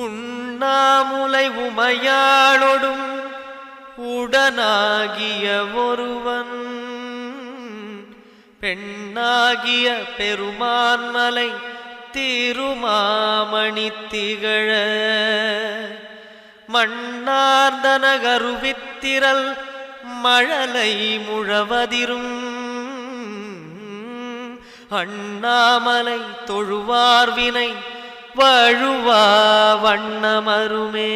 உண்ணாமுலை உமையாளொடும் உடனாகிய ஒருவன் பெண்ணாகிய பெருமான்மலை திருமாமணி திகழ மண்ணார்ந்தன கருவித்திரல் மழலை முழவதிரும் அண்ணாமலை தொழுவார்வினை வழுவா வண்ணமருமே.